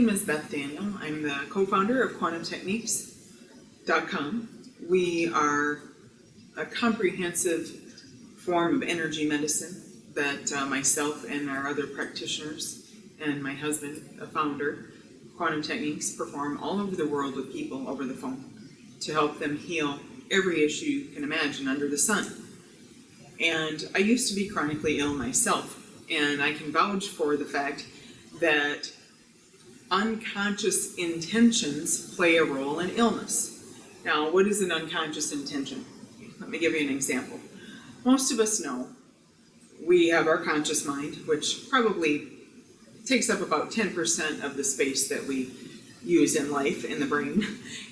name is Beth Daniel. I'm the co-founder of QuantumTechniques.com. We are a comprehensive form of energy medicine that myself and our other practitioners and my husband, a founder, Quantum Techniques, perform all over the world with people over the phone to help them heal every issue you can imagine under the sun. And I used to be chronically ill myself, and I can vouch for the fact that unconscious intentions play a role in illness. Now, what is an unconscious intention? Let me give you an example. Most of us know we have our conscious mind, which probably takes up about 10% of the space that we use in life in the brain.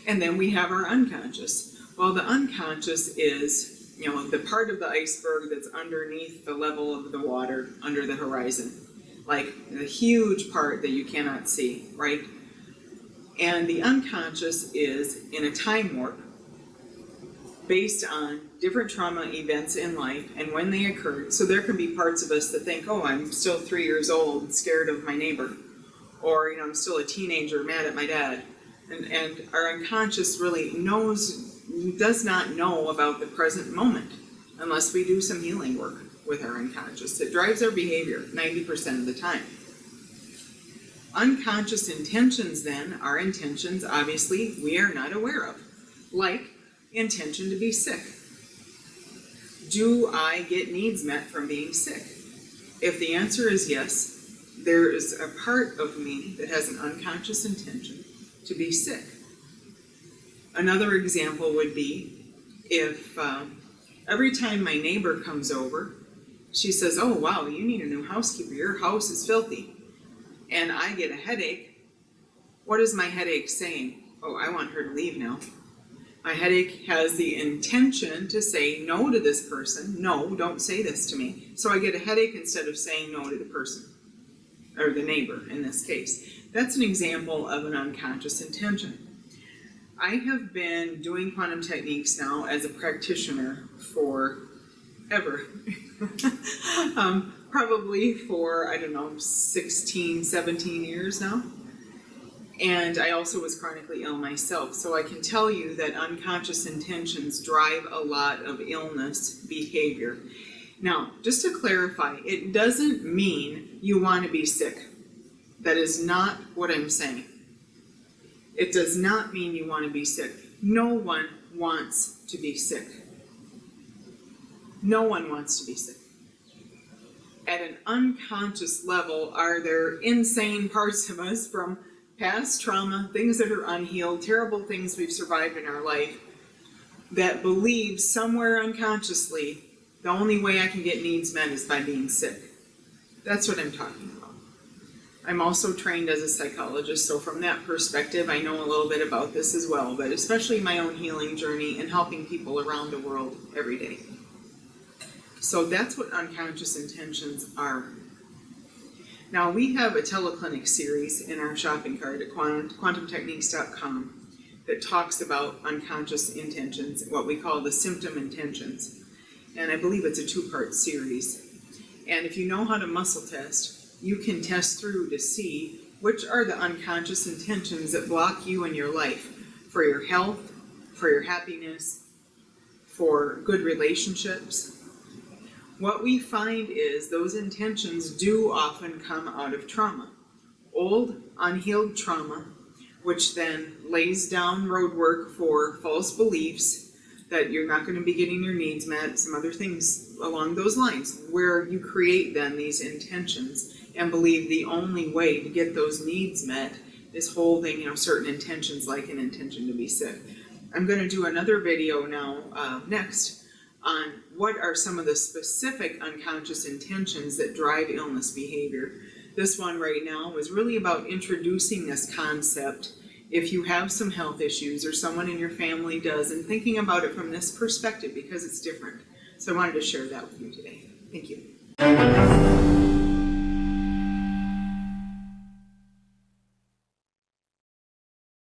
And then we have our unconscious. Well, the unconscious is, the part of the iceberg that's underneath the level of the water under the horizon. Like the huge part that you cannot see, right? And the unconscious is in a time warp based on different trauma events in life and when they occurred. So there can be parts of us that think, oh, I'm still 3 years old, scared of my neighbor. Or, I'm still a teenager, mad at my dad. And our unconscious really does not know about the present moment unless we do some healing work with our unconscious. It drives our behavior 90% of the time. Unconscious intentions then are intentions, obviously, we are not aware of, like intention to be sick. Do I get needs met from being sick? If the answer is yes, there is a part of me that has an unconscious intention to be sick. Another example would be if every time my neighbor comes over, she says, oh wow, you need a new housekeeper, your house is filthy, and I get a headache. What is my headache saying? Oh, I want her to leave now. My headache has the intention to say no to this person. No, don't say this to me. So I get a headache instead of saying no to the person, or the neighbor in this case. That's an example of an unconscious intention. I have been doing quantum techniques now as a practitioner forever. Probably for, 16, 17 years now. And I also was chronically ill myself. So I can tell you that unconscious intentions drive a lot of illness behavior. Now, just to clarify, it doesn't mean you want to be sick. That is not what I'm saying. It does not mean you want to be sick. No one wants to be sick. No one wants to be sick. At an unconscious level, are there insane parts of us from past trauma, things that are unhealed, terrible things we've survived in our life, that believe somewhere unconsciously the only way I can get needs met is by being sick? That's what I'm talking about. I'm also trained as a psychologist, so from that perspective, I know a little bit about this as well, but especially my own healing journey and helping people around the world every day. So that's what unconscious intentions are. Now, we have a teleclinic series in our shopping cart at QuantumTechniques.com that talks about unconscious intentions, what we call the symptom intentions. And I believe it's a 2-part series. And if you know how to muscle test, you can test through to see which are the unconscious intentions that block you in your life for your health, for your happiness, for good relationships. What we find is those intentions do often come out of trauma. Old, unhealed trauma, which then lays down road work for false beliefs that you're not going to be getting your needs met, some other things along those lines, where you create then these intentions and believe the only way to get those needs met is holding, certain intentions, like an intention to be sick. I'm going to do another video now next on what are some of the specific unconscious intentions that drive illness behavior. This one right now was really about introducing this concept if you have some health issues or someone in your family does, and thinking about it from this perspective because it's different. So I wanted to share that with you today. Thank you.